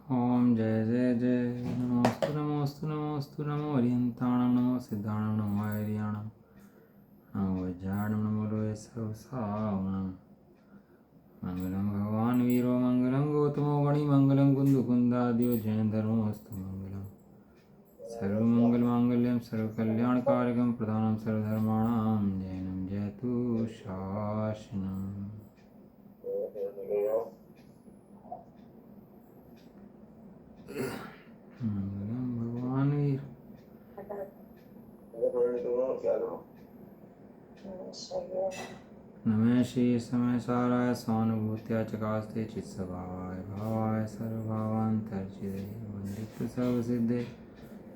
ओम जय जय जय नमोस्तु नमोस्तु नमोस्तु नमो हरियंताणं नमो सिद्धाणं नमो हरियाणं नमो वज्राणं नमो लोये सर्वसावणं मंगलं भगवान् वीरो मंगलं गौतमो गणि मंगलं कुन्दुकुन्दादियो जैन धर्मोऽस्तु मंगलं सर्वमंगलमांगल्यं सर्वकल्याणकारकं प्रधानं सर्वधर्माणां जैनं जयतु शासनम्। मंगलम भगवान वीर नमः श्री समय साराय स्वानुभूत्या चकास्ते चित्सभावाय भावाय सर्वभावान्तर्चिदे वन्दित सर्वसिद्धे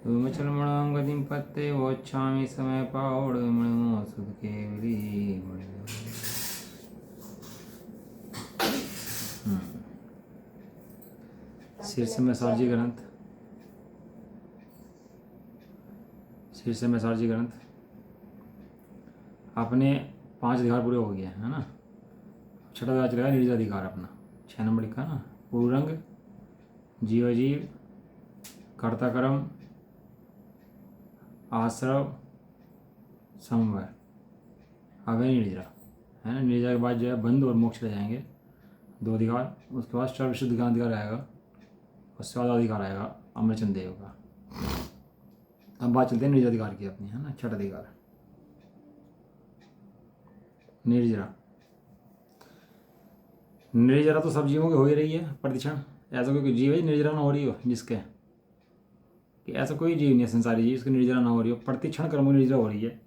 धूमचलमणां गतिं पत्ते वोच्छामि समय पावडमणो सुदके विरी शीर्ष में सारजी ग्रंथ अपने 5 अधिकार पूरे हो गए है ना। छठा अधिकार चलेगा निर्जर अधिकार अपना 6 नंबर लिखा ना। पूर्वरंग जीवजीव कर्ता कर्म आश्रव संवर अभय निर्जरा है ना। निर्जरा के बाद जो है बंध और मोक्ष रह जाएंगे 2 अधिकार। उसके बाद सर्वशुद्ध अधिकार आएगा और स्वादाधिकार आएगा अमरचंद देव का। अब बात चलते हैं निर्जरा अधिकार की अपनी है ना। छठा अधिकार निर्जरा तो सब जीवों की हो ही रही है प्रतिक्षण। ऐसा कोई जीव है निर्जरा ना हो रही हो जिसके कि ऐसा कोई जीव नहीं है संसारी जीव जिसकी निर्जरा ना हो रही हो। प्रतिक्षण कर्मों की निर्जरा हो रही है।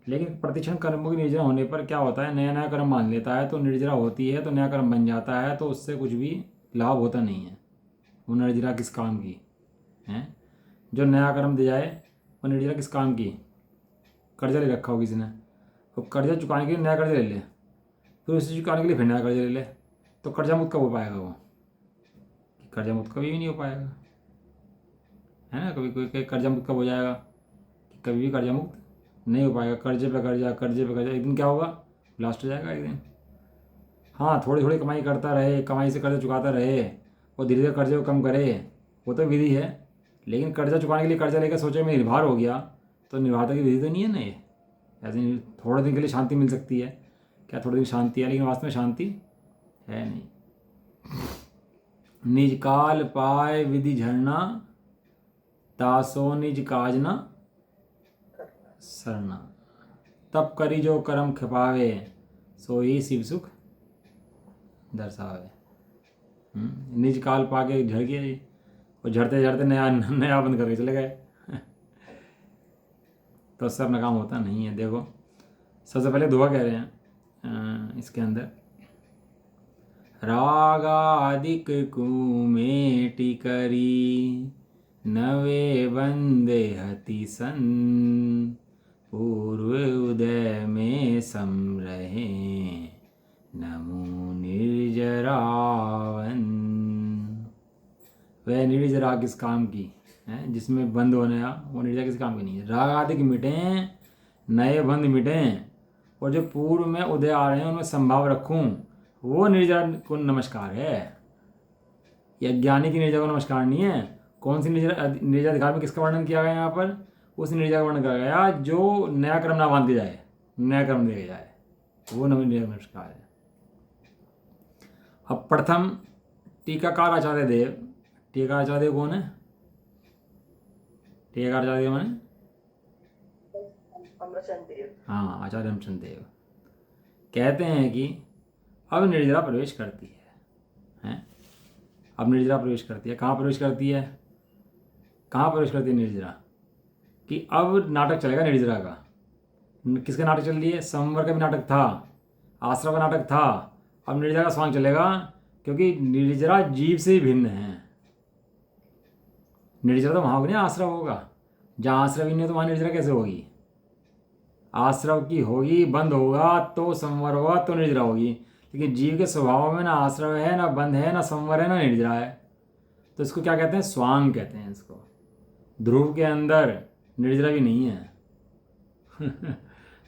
लेकिन प्रतिक्षण कर्मों की निर्जरा होने पर क्या होता है, नया नया कर्म मान लेता है तो निर्जरा होती है तो नया कर्म बन जाता है तो उससे कुछ भी लाभ होता नहीं है। वो निर्जरा किस काम की है? जो नया कर्म दे जाए वो निर्जरा किस काम की? कर्जा ले रखा हो किसी ने तो कर्जा चुकाने के लिए नया कर्जा ले ले, फिर उसे चुकाने के लिए फिर नया कर्जा ले ले, तो कर्जा मुक्त कब हो पाएगा वो? कर्जा मुक्त कभी भी नहीं हो पाएगा है ना। कभी कोई कर्जा मुक्त कब हो जाएगा? कभी भी कर्जा मुक्त नहीं हो पाएगा। कर्जे पे कर्जा एक दिन क्या होगा? ब्लास्ट हो जाएगा एक दिन। हाँ, थोड़ी थोड़ी कमाई करता रहे, कमाई से कर्जा चुकाता रहे और धीरे धीरे कर्जे को कम करे, वो तो विधि है। लेकिन कर्जा चुकाने के लिए कर्जा लेकर सोचे मैं निर्भर हो गया तो निर्भरता की विधि तो नहीं है ना ये। ऐसे थोड़े दिन के लिए शांति मिल सकती है, क्या थोड़े दिन शांति है, लेकिन वास्तव में शांति है नहीं। निज काल पाए विधि झरना तासो निज काज न सरना। तब करी जो कर्म खपावे सो ही शिव सुख दर्शावे। निज काल पाके झड़ गया जी, और झड़ते झड़ते नया बंद करके चले गए तो सब नाकाम होता नहीं है। देखो सबसे पहले दुआ कह रहे हैं इसके अंदर, रागादिक कुमेटी करी नवे बंदे हति सन पूर्व उदय में सम रहे नमो निर्जरावन। वह निर्जरा किस काम की है जिसमें बंद होने वो निर्जरा किस काम की नहीं है। राग आदि की मिटें, नए बंद मिटें, और जो पूर्व में उदय आ रहे हैं उनमें संभाव रखूं, वो निर्जरा को नमस्कार है। यह ज्ञानी की निर्जरा को नमस्कार नहीं है। कौन सी निर्जरा अधिकार में किसका वर्णन किया गया यहाँ पर? उस निर्जरा का वर्णन किया गया जो नया कर्म ना बांध के जाए, नया कर्म दे जाए, वो निर्जरा नमस्कार है। अब प्रथम टीकाकार आचार्य देव। टीकाकार आचार्य देव कौन है? टीकाकार आचार्य देव माने हाँ, आचार्य अमरचंद देव कहते हैं कि अब निर्जरा प्रवेश करती है। अब निर्जरा प्रवेश करती है। कहाँ प्रवेश करती है? कहाँ प्रवेश करती है निर्जरा? कि अब नाटक चलेगा निर्जरा का। किसका नाटक चल रही है? संवर का भी नाटक था, आश्रम का नाटक था, अब निर्जरा का स्वांग चलेगा। क्योंकि निर्जरा जीव से भिन्न है। निर्जरा तो वहाँ होगी ना, आश्रव होगा। जहाँ आश्रव ही नहीं तो वहाँ निर्जरा कैसे होगी? आश्रव की होगी, बंद होगा तो संवर होगा तो निर्जरा होगी। लेकिन जीव के स्वभाव में ना आश्रव है, ना बंध है, ना संवर है, ना निर्जरा है। तो इसको क्या कहते हैं? स्वांग कहते हैं इसको। ध्रुव के अंदर निर्जरा भी नहीं है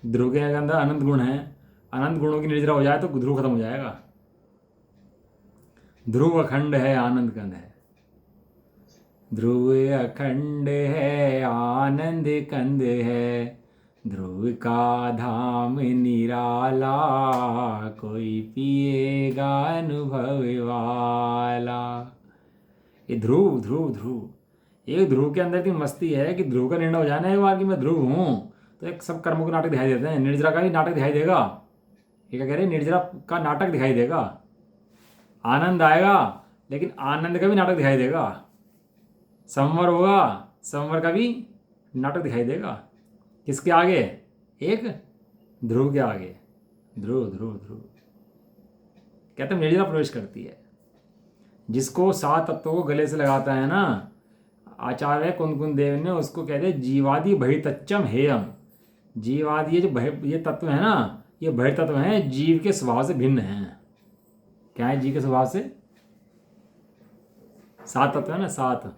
ध्रुव के अंदर अनंत गुण है। अनंत गुणों की निर्जरा हो जाए तो ध्रुव खत्म हो जाएगा। ध्रुव अखंड है, आनंद कंद है। ध्रुव अखंड है आनंद कंद है, ध्रुव का धाम निराला, कोई पिएगा अनुभव वाला। ये ध्रुव ध्रुव ध्रुव, एक ध्रुव के अंदर की मस्ती है कि ध्रुव का निर्णय हो जाना है एक बार कि मैं ध्रुव हूँ, तो एक सब कर्मों के नाटक दिखाई देते हैं। निर्जरा का भी नाटक दिखाई देगा। ये क्या कह रहे हैं, निर्जरा का नाटक दिखाई देगा। आनंद आएगा लेकिन आनंद का भी नाटक दिखाई देगा। संवर होगा, संवर का भी नाटक दिखाई देगा। किसके आगे? एक ध्रुव के आगे। ध्रुव ध्रुव ध्रुव कहते हैं निर्जरा प्रवेश करती है। जिसको 7 तत्वों को गले से लगाता है ना, आचार्य कुंदकुंद देव ने उसको कहते हैं जीवादि बहितच्चम हेयम। जीवादि ये तत्व है ना, ये बहिर तत्व हैं, जीव के स्वभाव से भिन्न हैं। क्या है जीव के स्वभाव से? 7 तत्व है ना, 7,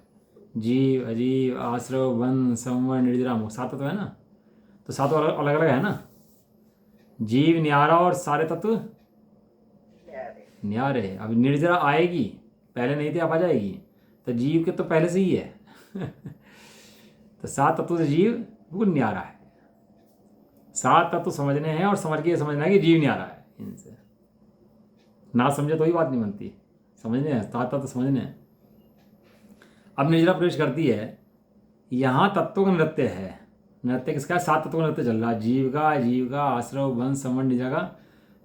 जीव अजीव आश्रव वन संवर निर्जरा मोक्ष, 7 तत्व है ना। तो 7 अलग अलग है ना। जीव न्यारा और सारे तत्व न्यारे। अब निर्जरा आएगी, पहले नहीं थी, अब आ जाएगी। तो जीव के तो पहले से ही है। तो 7 तत्व से जीव बिल्कुल न्यारा है। 7 तत्व समझने हैं और समझ के समझना है कि जीव न्यारा है। इनसे ना समझे तो ही बात नहीं बनती। समझने हैं 7 तत्व समझने हैं। अब निर्जरा प्रवेश करती है, यहाँ तत्वों का नृत्य है। नृत्य किसका है? 7 तत्वों का नृत्य चल रहा है। जीव का आश्रव वन संवर निर्जरा का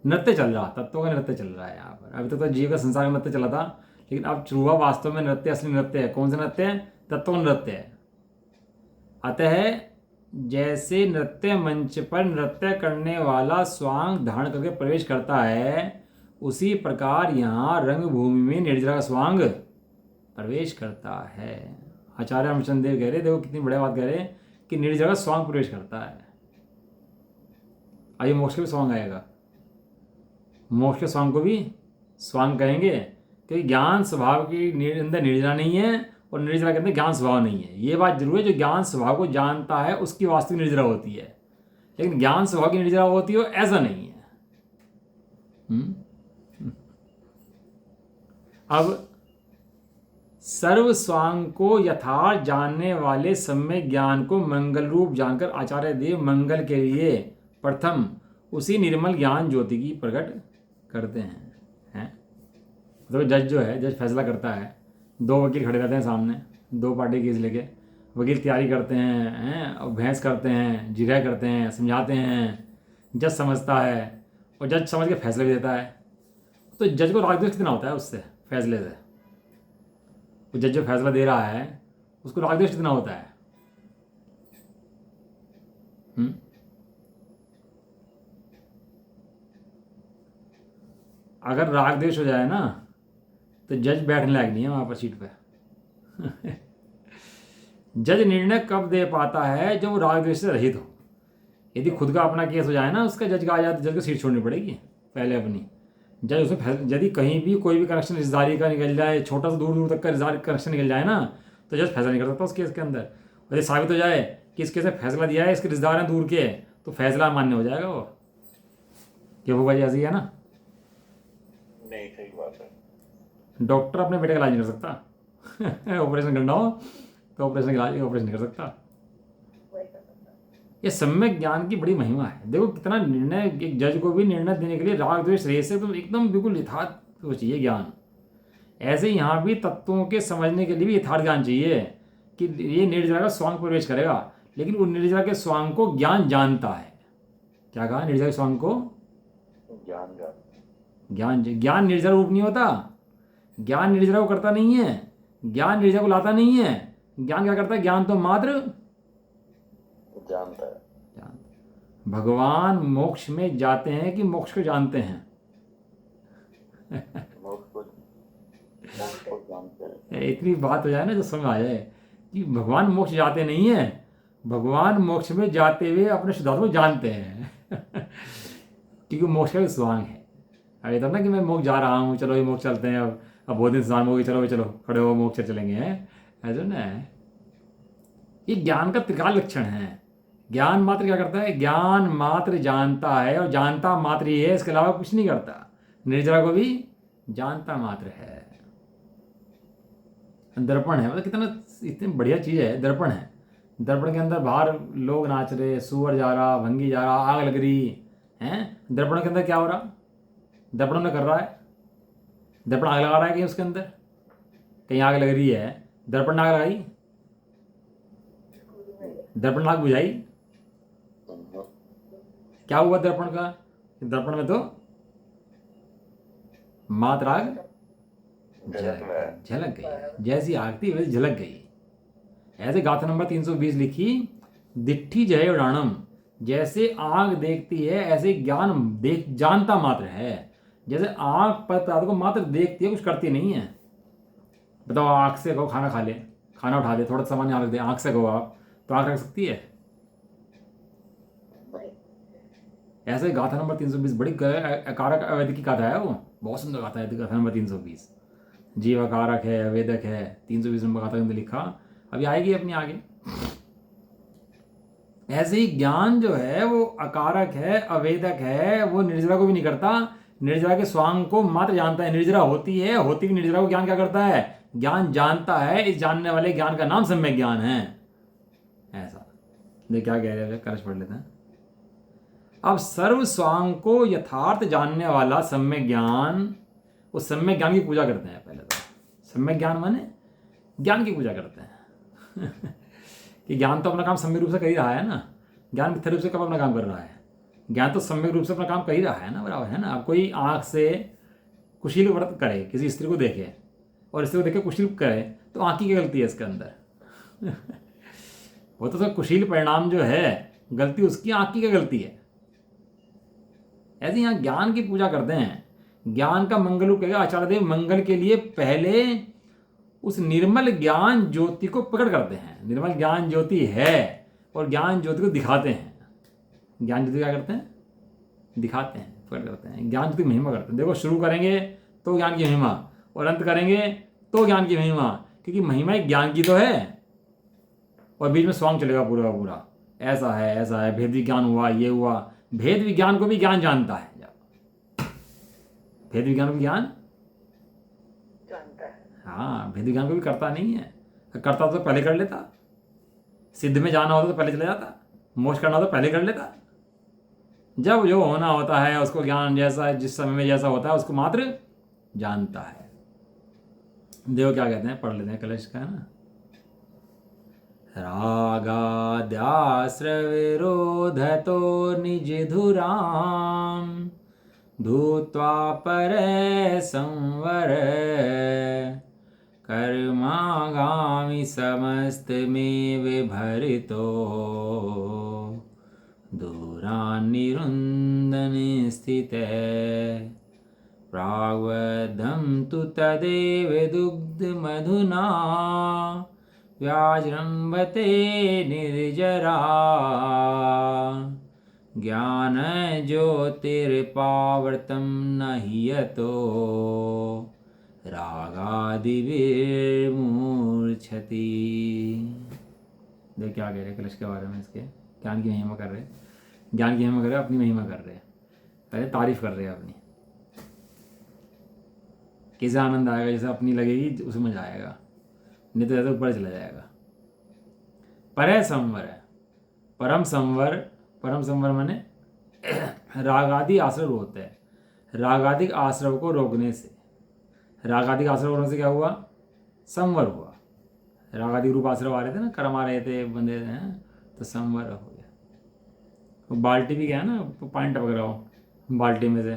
नृत्य चल रहा, तत्वों का नृत्य चल रहा है यहाँ पर। अभी तक तो जीव का संसार का नृत्य चला था, लेकिन अब शुरुआ वास्तव में नृत्य, असली नृत्य है। कौन सा नृत्य है? तत्वों का नृत्य है। अतः जैसे नृत्य मंच पर नृत्य करने वाला स्वांग धारण करके प्रवेश करता है, उसी प्रकार यहाँ रंगभूमि में निर्जरा का स्वांग प्रवेश करता है। आचार्य रामचंद्र देव कह रहे, देखो कितनी बढ़िया बात कह रहे हैं कि निर्जरा का स्वांग प्रवेश करता है। आइए मोक्ष का भी स्वांग आएगा। मोक्ष के स्वांग को भी स्वांग कहेंगे, क्योंकि ज्ञान स्वभाव के अंदर निर्जरा नहीं है और निर्जरा के अंदर ज्ञान स्वभाव नहीं है। ये बात जरूर है, जो ज्ञान स्वभाव को जानता है उसकी वास्तविक निर्जरा होती है, लेकिन ज्ञान स्वभाव की निर्जरा होती है ऐसा नहीं है। अब सर्व स्वांग को यथार्थ जानने वाले सम्यक ज्ञान को मंगल रूप जानकर आचार्य देव मंगल के लिए प्रथम उसी निर्मल ज्ञान ज्योति की प्रकट करते हैं। तो जज जो है, जज फैसला करता है। 2 वकील खड़े रहते हैं सामने, 2 पार्टी केस लेके। वकील तैयारी करते हैं और बहस करते हैं, जिरह करते हैं, समझाते हैं। जज समझता है और जज समझ के फैसला भी देता है। तो जज को राग द्वेष कितना होता है उससे, फैसले से? वो जज जो फैसला दे रहा है उसको राग द्वेष कितना होता है? अगर राग द्वेष हो जाए ना तो जज बैठने लायक नहीं है वहां पर सीट पे। जज निर्णय कब दे पाता है? जब वो राग द्वेष से रहित हो। यदि खुद का अपना केस हो जाए ना, उसका जज का आ जाए तो जज को सीट छोड़नी पड़ेगी पहले अपनी। जज उसमें यदि कहीं भी कोई भी कनेक्शन रिश्तेदारी का निकल जाए, छोटा सा दूर दूर तक का रिश्तेदारी कनेक्शन निकल जाए ना, तो जज फैसला नहीं कर सकता उस केस के अंदर। और यदि साबित हो जाए कि इस केस में फैसला दिया है इसके रिश्तेदार हैं दूर के, तो फैसला मान्य हो जाएगा वो। ये वो वजह ऐसी है ना। नहीं, सही बात है। डॉक्टर अपने बेटे का इलाज नहीं कर सकता। ऑपरेशन करना हो तो ऑपरेशन नहीं कर सकता। ये सम्यक ज्ञान की बड़ी महिमा है। देखो कितना निर्णय, एक जज को भी निर्णय देने के लिए राग द्वेष रहित से तो एकदम बिल्कुल यथार्थ वो चाहिए ज्ञान। ऐसे ही यहाँ भी तत्वों के समझने के लिए भी यथार्थ ज्ञान चाहिए कि ये निर्जरा का स्वांग प्रवेश करेगा, लेकिन उन निर्जरा के स्वांग को ज्ञान जानता है। क्या कहा? निर्जरा के स्वांग को ज्ञान निर्जरा रूप नहीं होता। ज्ञान निर्जरा को करता नहीं है, ज्ञान निर्जरा को लाता नहीं है। ज्ञान क्या करता है? ज्ञान तो मात्र जानता है। भगवान मोक्ष में जाते हैं कि मोक्ष को जानते हैं? मोक्ष को जानते हैं। इतनी बात हो जाए ना, जो समझ आ जाए कि भगवान मोक्ष जाते नहीं है, भगवान मोक्ष में जाते हुए अपने शुद्धात्मा को जानते हैं। क्योंकि मोक्ष का भी स्वांग है। अरे तब ना कि मैं मोक्ष जा रहा हूँ, चलो ये मोक्ष चलते हैं, अब बहुत दिन इंतजार होगी, चलो चलो खड़े हो, मोक्ष चलेंगे। ऐसा ना, ये ज्ञान का त्रिकाल लक्षण है। ज्ञान मात्र क्या करता है? ज्ञान मात्र जानता है, और जानता मात्र ही है, इसके अलावा कुछ नहीं करता। निर्जरा को भी जानता मात्र है। दर्पण है, मतलब कितना इतनी बढ़िया चीज़ है दर्पण है। दर्पण के अंदर बाहर लोग नाच रहे, सुअर जा रहा, भंगी जा रहा, आग लग रही हैं। दर्पण के अंदर क्या हो रहा? दर्पण में कर रहा है, दर्पण आग लगा रहा है कहीं उसके अंदर, कहीं आग लग रही है, दर्पण ने आग लगाई, दर्पण ने आग बुझाई, क्या हुआ दर्पण का? दर्पण में तो मात्र आग झलक गई, जैसी आग थी वैसी झलक गई। ऐसे गाथा नंबर 320 लिखी, दिट्ठी जय उड़ाणम, जैसे आग देखती है ऐसे ज्ञान देख जानता मात्र है। जैसे आग पदार्थ को मात्र देखती है, कुछ करती नहीं है। बताओ, आँख से कहो खाना खा ले, खाना उठा दे, थोड़ा सामान यहाँ रख दे, आँख से कहो आप, तो आँख रख सकती है? ऐसे गाथा नंबर 320 बड़ी कारक अवैध की गाथा है, वो बहुत सुंदर गाथा है गाथा नंबर 320। जीव कारक है, अवेदक है, 320 नंबर गाथा के अंदर लिखा, अभी आएगी अपनी आगे। ऐसे ही ज्ञान जो है वो अकारक है, अवेदक है, वो निर्जरा को भी नहीं करता, निर्जरा के स्वांग को मात्र जानता है। निर्जरा होती है, होती भी निर्जरा को ज्ञान क्या करता है? ज्ञान जानता है। इस जानने वाले ज्ञान का नाम सम्यक ज्ञान है। ऐसा देख क्या कह रहे हैं, कलश पढ़ लेते हैं। अब सर्व स्वांग को यथार्थ जानने वाला सम्यक ज्ञान, उस सम्यक ज्ञान की पूजा करते हैं। पहले तो सम्यक ज्ञान माने ज्ञान की पूजा करते हैं कि ज्ञान तो अपना काम सम्यक रूप से कर ही रहा है ना। ज्ञान कितने रूप से कब अपना काम कर रहा है? ज्ञान तो सम्यक रूप से अपना काम कर ही रहा है ना, बराबर है ना। अब कोई आँख से कुशील व्रत करे, किसी स्त्री को देखे और स्त्री को देखे कुशील करे, तो आँख की क्या गलती है इसके अंदर? वो तो सब कुशील परिणाम जो है, गलती उसकी, आँख की क्या गलती है? ऐसे यहाँ ज्ञान की पूजा करते हैं। ज्ञान का मंगल रूप कहेगा आचार्य देव, मंगल के लिए पहले उस निर्मल ज्ञान ज्योति को प्रकट करते हैं। निर्मल ज्ञान ज्योति है और ज्ञान ज्योति को दिखाते हैं। ज्ञान ज्योति क्या करते हैं? दिखाते हैं, प्रकट करते हैं, ज्ञान ज्योति की महिमा करते हैं। देखो, शुरू करेंगे तो ज्ञान की महिमा और अंत करेंगे तो ज्ञान की महिमा, क्योंकि महिमा एक ज्ञान की तो है और बीच में स्वांग चलेगा पूरा का पूरा। ऐसा है, ऐसा है, भेद विज्ञान हुआ, ये हुआ। भेद विज्ञान को भी ज्ञान जानता है। भेद विज्ञान को ज्ञान जानता है। हाँ, भेद विज्ञान को भी करता नहीं है। करता तो पहले कर लेता। सिद्ध में जाना होता तो पहले चला जाता, मोक्ष करना होता तो पहले कर लेता। जब जो होना होता है उसको ज्ञान जैसा, जिस समय में जैसा होता है उसको मात्र जानता है। देखो क्या कहते हैं, पढ़ लेते हैं कलश का, है ना। रागाद्याश्रविरोधतो निजधुरां धूत्वा परे संवर कर्मागामि समस्तमेव विभरितो दूरान्निरुन्धन स्थिते प्राग्वद्धं तु तदेव दुग्धमधुना व्याजृम्भते निर्जरा ज्ञान ज्योतिर्पावर्तं न हि यतो रागादिविर्मूर्च्छति। देख क्या कह रहे कलश के बारे में, इसके ज्ञान की महिमा कर रहे, ज्ञान की महिमा कर रहे, अपनी महिमा कर रहे, पहले तारीफ कर रहे हैं अपनी। किसे आनंद आएगा? जैसे अपनी लगेगी उसे मजा आएगा, नहीं तो ऐसा ऊपर चला जाएगा। परे संवर है, परम संवर, परम संवर माने रागादि आश्रव होते हैं। रागादिक आश्रव को रोकने से, रागादिक आश्रव रोकने से क्या हुआ? संवर हुआ। रागादिक रूप आश्रव आ रहे थे ना, कर्म आ रहे थे, बंदे हैं, तो संवर हो गया। वो बाल्टी भी गया ना, पानी टपक रहा हो बाल्टी में से,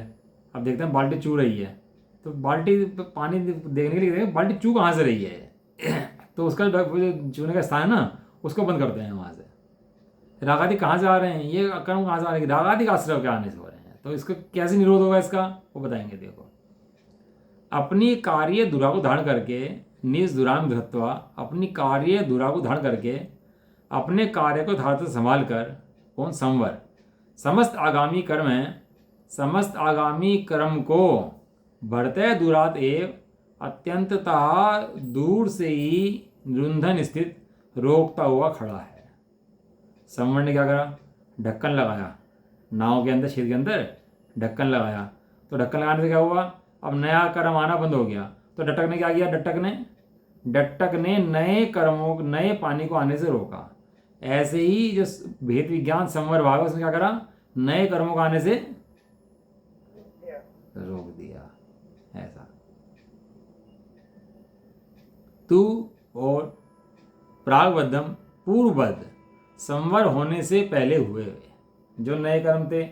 अब देखते हैं बाल्टी चू रही है, तो बाल्टी पानी देखने के लिए देखें बाल्टी चू कहाँ से रही है तो उसका जो चूने का स्थान है ना, उसको बंद करते हैं वहाँ से। रागादिक कहाँ से आ रहे हैं, ये कर्म कहाँ से आ रहे हैं? रागादिक आश्रय के आने से हो रहे हैं। तो इसका कैसे निरोध होगा इसका, वो बताएंगे। देखो, अपनी कार्य दुरा को धारण करके, निज दुराम धृत्वा, अपनी कार्य दुरा को धारण करके अपने कार्य को धारत संभाल कर, कौन? संवर, समस्त आगामी कर्म है, समस्त आगामी कर्म को बढ़ते दुरात एव अत्यंतता दूर से ही रुंधन स्थित रोकता हुआ खड़ा है। संवर ने क्या करा? ढक्कन लगाया, नाव के अंदर, छेद के अंदर ढक्कन लगाया। तो ढक्कन लगाने से क्या हुआ? अब नया कर्म आना बंद हो गया। तो डटक ने क्या किया? डटक ने डट्टक ने नए कर्मों नए पानी को आने से रोका। ऐसे ही जो भेद विज्ञान संवर भाग है उसने क्या करा, नए कर्मों को आने से या रोक दिया। ऐसा तू और प्रागबद्धम पूर्वबद्ध संवर होने से पहले हुए जो नए कर्म थे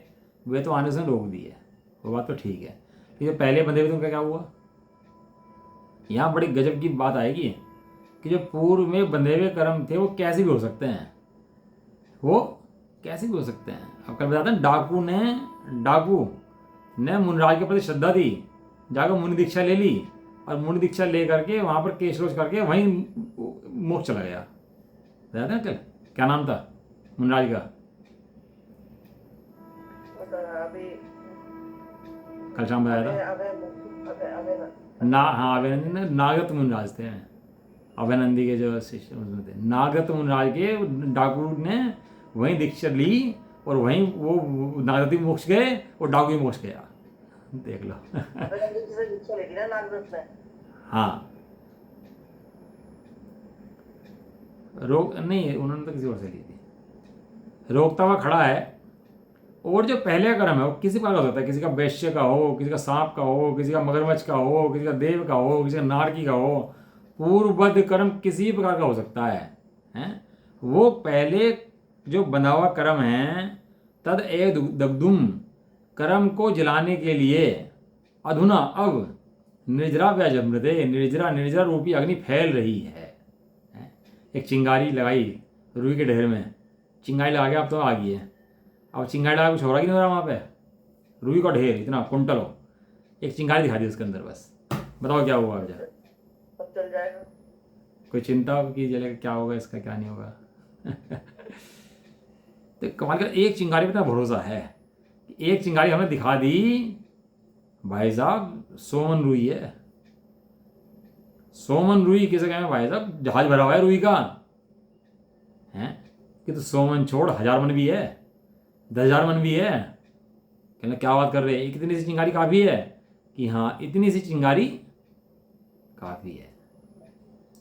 वे तो आने से रोक दिए, वो बात तो ठीक है। तो जो पहले बंधे हुए थे उनका क्या हुआ? यहाँ बड़ी गजब की बात आएगी कि जो पूर्व में बंधे हुए कर्म थे वो कैसे भी हो सकते हैं, वो कैसे भी हो सकते हैं। अब कल बताते हैं डाकू ने मुनराज के प्रति श्रद्धा थी, जाकर मुनि दीक्षा ले ली और मुनि दीक्षा ले करके वहां पर केश रोज करके वहीं मोक्ष चला गया। बताते हैं कल क्या नाम था मुनराज का? मतलब अभी कल शाम बताया था अबे अबे अबे ना। हाँ अभयनंदी नागत मुनराज थे, अभयनंदी के जो शिष्य उसमें थे। नागत मुनराज के डाकू ने वहीं दीक्षा ली और वहीं वो नागती मोक्ष गए और डाकू मोक्ष गया। देख लो। से दीक्षा लेगी ना नागदत्त ने। हाँ रोक नहीं, उन्होंने तो किसी और से ली थी। रोकता हुआ खड़ा है। और जो पहले कर्म है वो किसी प्रकार का हो सकता है, किसी का वैश्य का हो, किसी का सांप का हो, किसी का मगरमच्छ का हो, किसी का देव का हो, किसी का नारकी का हो। पूर्वबद्ध कर्म किसी प्रकार का हो सकता है? वो पहले जो बंधा हुआ कर्म है तद ए दग्धुम कर्म को जलाने के लिए अधुना अब निर्जरा व्याजमृते निर्जरा रूपी अग्नि फैल रही है। एक चिंगारी लगाई रुई के ढेर में, चिंगारी लगा के अब तो आ गई है। अब चिंगारी लगा कुछ हो रहा कि नहीं हो रहा वहाँ पे? रुई का ढेर इतना कुंटल हो, एक चिंगारी दिखा दी उसके अंदर, बस बताओ क्या हुआ? अब अब चल जाएगा। कोई चिंता की जले क्या होगा इसका क्या नहीं होगा। तो कमाल का एक चिंगारी पे इतना भरोसा है, एक चिंगारी हमें दिखा दी। भाई साहब सोमन रुई है, सोमन रुई किसे कहें भाई साहब? जहाज भरा हुआ है रुई का है कि तो सोमन छोड़ 1000 मन भी है, 10,000 मन भी है। कहना क्या बात कर रहे हैं, इतनी सी चिंगारी काफ़ी है? कि हाँ इतनी सी चिंगारी काफ़ी है।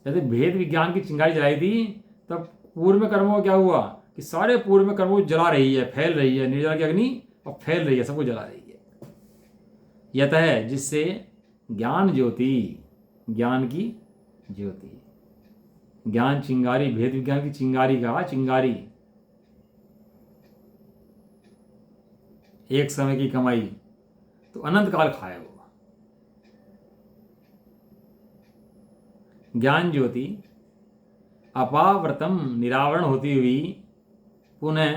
जैसे भेद विज्ञान की चिंगारी जलाई थी तब पूर्व में कर्मों का क्या हुआ कि सारे पूर्व में कर्मों को जला रही है, फैल रही है निर्जरा की अग्नि, और फैल रही है, सबको जला रही है। यत है जिससे ज्ञान की ज्योति ज्ञान चिंगारी, भेद विज्ञान की चिंगारी का चिंगारी, एक समय की कमाई तो अनंत काल खाए वो। ज्ञान ज्योति अपावृतम निरावरण होती हुई पुनः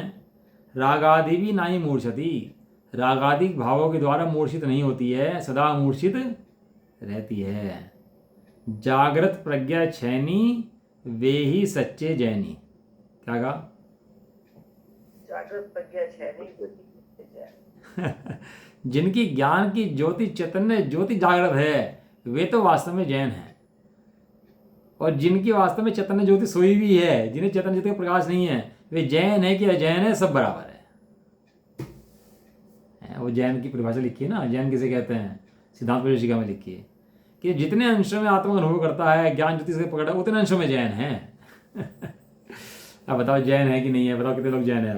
रागादि भी नहीं मूर्छति, रागादिक भावों के द्वारा मूर्छित नहीं होती है, सदा मूर्छित रहती है। जागृत प्रज्ञा छैनी वे ही सच्चे जैनी। क्या कहा? जागृत प्रज्ञा छैनी जिनकी ज्ञान की ज्योति चैतन्य ज्योति जागृत है वे तो वास्तव में जैन हैं, और जिनकी वास्तव में चैतन्य ज्योति सोई हुई है, जिन्हें चैतन्य ज्योति का प्रकाश नहीं है, वे जैन है कि अजैन है, सब बराबर है। वो जैन की परिभाषा लिखी है ना, जैन किसे कहते हैं? सिद्धांत परिशिका में लिखी है कि जितने अंशों में आत्मा अनुभव करता है, ज्ञान ज्योति से पकड़ा, उतने अंशों में जैन है। अब बताओ जैन है कि नहीं है? बताओ कितने लोग जैन है?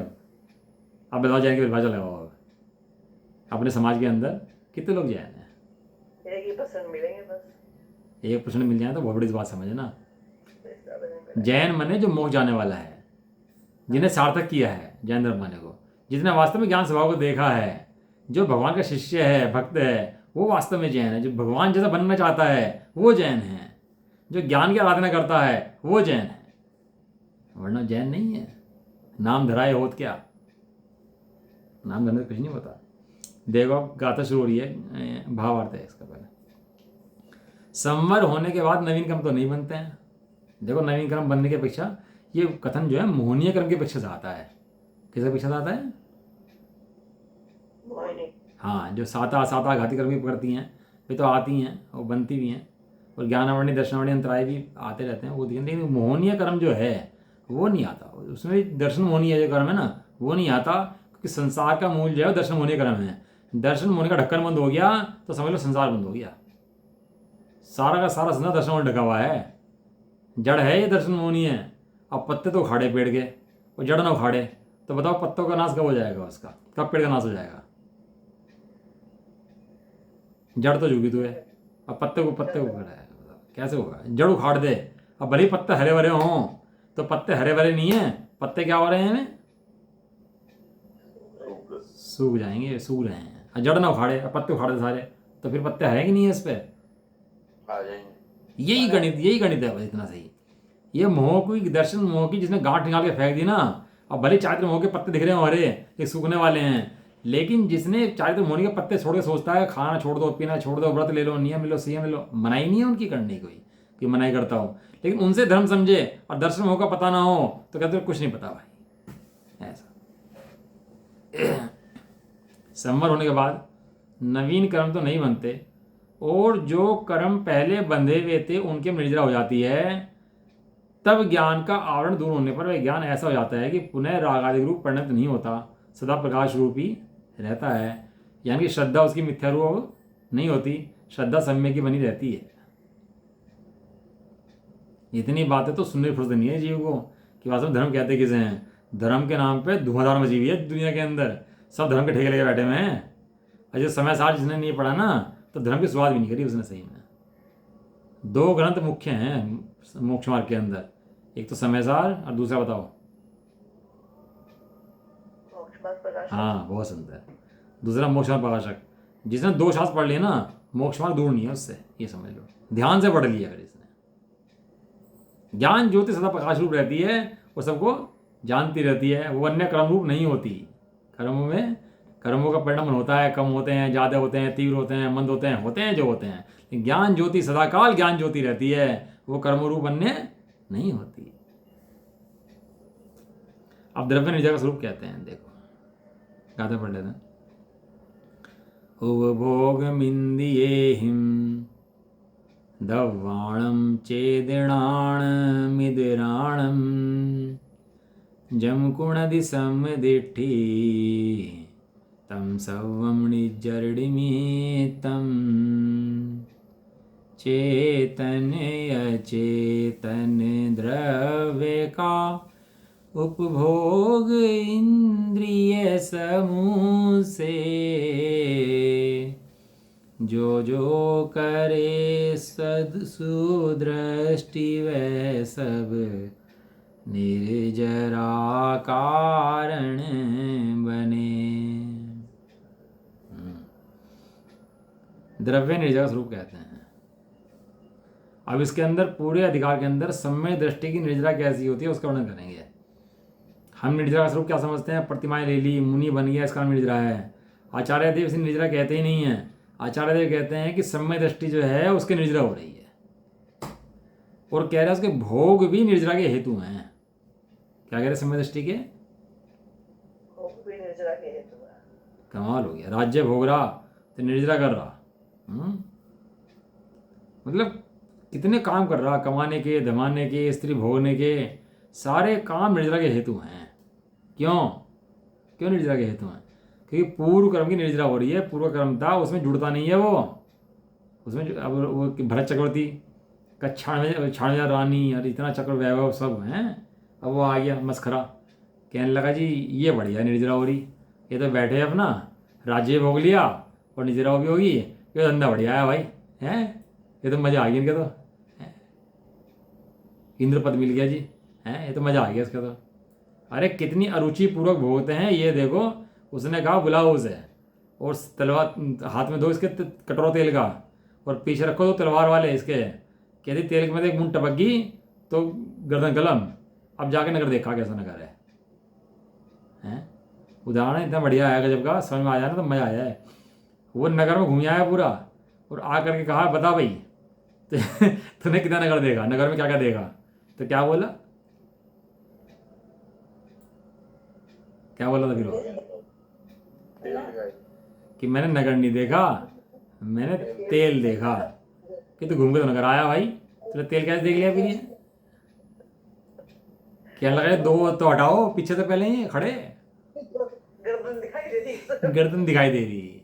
अब बताओ जैन की परिभाषा लगाओ अपने समाज के अंदर कितने लोग जैन हैं? एक ही पर्सन मिलेंगे बस। एक प्रश्न मिल जाए तो बहुत बड़ी बात समझे ना। जैन माने जो मोक्ष जाने वाला है, जिन्हें सार्थक किया है जैन धर्म माने को, जिसने वास्तव में ज्ञान स्वभाव को देखा है, जो भगवान का शिष्य है, भक्त है, वो वास्तव में जैन है। जो भगवान जैसा बनना चाहता है वो जैन है, जो ज्ञान की आराधना करता है वो जैन है, वरना जैन नहीं है। नाम धराए होत क्या? नाम धरने से कुछ नहीं होता। देखो गाथा शुरू हो रही है, भावार्थ है इसका। पहले संवर होने के बाद नवीन कर्म तो नहीं बनते हैं। देखो नवीन कर्म बनने की अपेक्षा ये कथन जो है मोहनीय कर्म की अपेक्षा से आता है। किस अपेक्षा से आता है? हाँ, जो साता घाती कर्म भी पकड़ती हैं वे तो आती हैं और बनती भी हैं, और ज्ञानावरणी दर्शनावरणी अंतराय भी आते रहते हैं वो दिखें, लेकिन मोहनीय कर्म जो है वो नहीं आता। उसमें दर्शन मोहनीय जो कर्म है ना वो नहीं आता, क्योंकि संसार का मूल जो है दर्शन मोहनीय कर्म है। दर्शन मोहनी का ढक्कन बंद हो गया तो समझ लो संसार बंद हो गया। सारा का सारा संसार दर्शन में ढका हुआ है। जड़ है ये दर्शन मोहनी है। अब पत्ते तो उखाड़े पेड़ के और जड़ ना उखाड़े, तो बताओ पत्तों का नाश कब हो जाएगा, उसका कब पेड़ का नाश हो जाएगा? जड़ तो झुकी तो है, अब पत्ते को उखाड़ा है, बताओ कैसे होगा? जड़ उखाड़ दे, अब भले ही पत्ते हरे भरे हों, तो पत्ते हरे भरे नहीं है, पत्ते क्या हो रहे हैं? सूख जाएंगे, सूख रहे हैं। और जड़ ना उखाड़े, अब पत्ते उखाड़ दे सारे, तो फिर पत्ते है कि नहीं है इस पे? आ जाएंगे। यही गणित है बस, इतना सही। ये मोह की दर्शन, मोह की जिसने गांठ निकाल के फेंक दी ना, अब भले चारित्र मोह के पत्ते दिख रहे हो हरे, ये सूखने वाले हैं, लेकिन जिसने चारित्र मोह के पत्ते छोड़ के सोचता है खाना छोड़ दो, पीना छोड़ दो, व्रत ले लो, नियम ले लो, संयम ले लो, मनाही नहीं है उनकी करने कोई कि मनाही करता हो, लेकिन उनसे धर्म समझे और दर्शन मोह का पता ना हो तो कहते कुछ नहीं पता भाई। ऐसा संवर होने के बाद नवीन कर्म तो नहीं बनते, और जो कर्म पहले बंधे हुए थे उनके निर्जरा हो जाती है, तब ज्ञान का आवरण दूर होने पर वह ज्ञान ऐसा हो जाता है कि पुनः रागादि रूप परिणत नहीं होता, सदा प्रकाश रूप ही रहता है। यानी कि श्रद्धा उसकी मिथ्या रूप नहीं होती, श्रद्धा सम्य की बनी रहती है। इतनी बातें तो सुनने फुर्सत नहीं है जीव को कि वास्तव में धर्म कहते किसे हैं। धर्म के नाम पे धुआंधार मची हुई है दुनिया के अंदर, सब धर्म के ठेके लेके बैठे हुए हैं। और जो समय सार जिसने नहीं पढ़ा ना, तो धर्म की शुरुआत भी नहीं करी उसने सही में। दो ग्रंथ मुख्य हैं मोक्ष मार्ग के अंदर, एक तो समय सार और दूसरा बताओ। मोक्ष मार्ग प्रकाश। हाँ बहुत सुंदर है। दूसरा मोक्ष मार्ग प्रकाशक। जिसने दो शास्त्र पढ़ लिए ना, मोक्ष मार्ग दूर नहीं है उससे, ये समझ लो, ध्यान से पढ़ लिया अगर इसने। ज्ञान ज्योति सदा प्रकाश रूप रहती है, वो सबको जानती रहती है, वो अन्य कर्म रूप नहीं होती। कर्मों में कर्मों का परिणाम होता है, कम होते हैं, ज़्यादा होते हैं, तीव्र होते हैं, मंद होते हैं जो होते हैं, लेकिन ज्ञान ज्योति सदाकाल ज्ञान ज्योति रहती है, वो कर्म रूप अन्य नहीं होती। अब द्रव्य निजा का स्वरूप कहते हैं, देखो गाते पढ़ लेते हैं। उपभोग मिंदियेहिम दव्वाणं चेदिणाणमिदिराणं जमकुणदि समदिट्ठी तं सवं निजर्डिमितं चेतन अचेतन द्रव्य का उपभोग इंद्रिय समूह से जो करे सद सुदृष्टि वह सब निर्जरा कारण बने। द्रव्य निर्जरा का स्वरूप कहते हैं। अब इसके अंदर पूरे अधिकार के अंदर सम्य दृष्टि की निर्जरा कैसी होती है उसका वर्णन करेंगे। हम निर्जरा का स्वरूप क्या समझते हैं? प्रतिमाएं ले ली, मुनि बन गया, इसका निर्जरा है। आचार्य देव इसे निर्जरा कहते ही नहीं है। आचार्य देव कहते हैं कि सम्य दृष्टि जो है उसके निर्जरा हो रही है, और कह रहे हैं उसके भोग भी निर्जरा के हेतु हैं। क्या कह रहे हैं? सम्य दृष्टि के भोग भी निर्जरा के हेतु है। कमाल हो गया। राज्य भोग रहा तो निर्जरा कर रहा, मतलब कितने काम कर रहा, कमाने के, धमाने के, स्त्री भोगने के, सारे काम निर्जरा के हेतु हैं। क्यों निर्जरा के हेतु हैं? क्योंकि पूर्व कर्म की निर्जरा हो रही है। पूर्व कर्म था उसमें जुड़ता नहीं है वो, उसमें अब वो भरत चक्रवर्ती का 96 रानी और इतना चक्र वैभव सब हैं। अब वो आ गया मस्खरा, कहने लगा जी ये बढ़िया निर्जरा हो रही, ये तो बैठे अपना राज्य भोग लिया और निर्जरा भी होगी, ये धंधा बढ़िया है भाई, हैं ये तो मज़ा आ गया इनका, तो इंद्र पद मिल गया जी, हैं ये तो मज़ा आ गया इसका तो। अरे कितनी अरुचि पूर्वक भोगते हैं ये देखो। उसने कहा बुलाओ उसे, और तलवार हाथ में दो इसके कटोरा तेल का, और पीछे रखो दो तलवार वाले इसके। कहती तेल में एक मुंड टपक गई तो गर्दन कलम। अब जाके नगर देखा कैसा नगर है, हैं? उदाहरण इतना बढ़िया है गजब का, समझ में आ जाए ना तो मज़ा आ जाए। वो नगर में घूम आया पूरा, और आ करके कहा बता भाई तुम्हें कितना नगर देगा, नगर में क्या क्या देगा? तो क्या बोला था फिर वो? कि मैंने नगर नहीं देखा, मैंने तेल देखा। कि तू घूम के तो नगर आया भाई, तुझे तेल कैसे देख लिया फिर? ये क्या लगा है? दो तो हटाओ, पीछे तो पहले ही खड़े, गर्दन दिखाई दे रही। गर्दन दिखाई दे रही।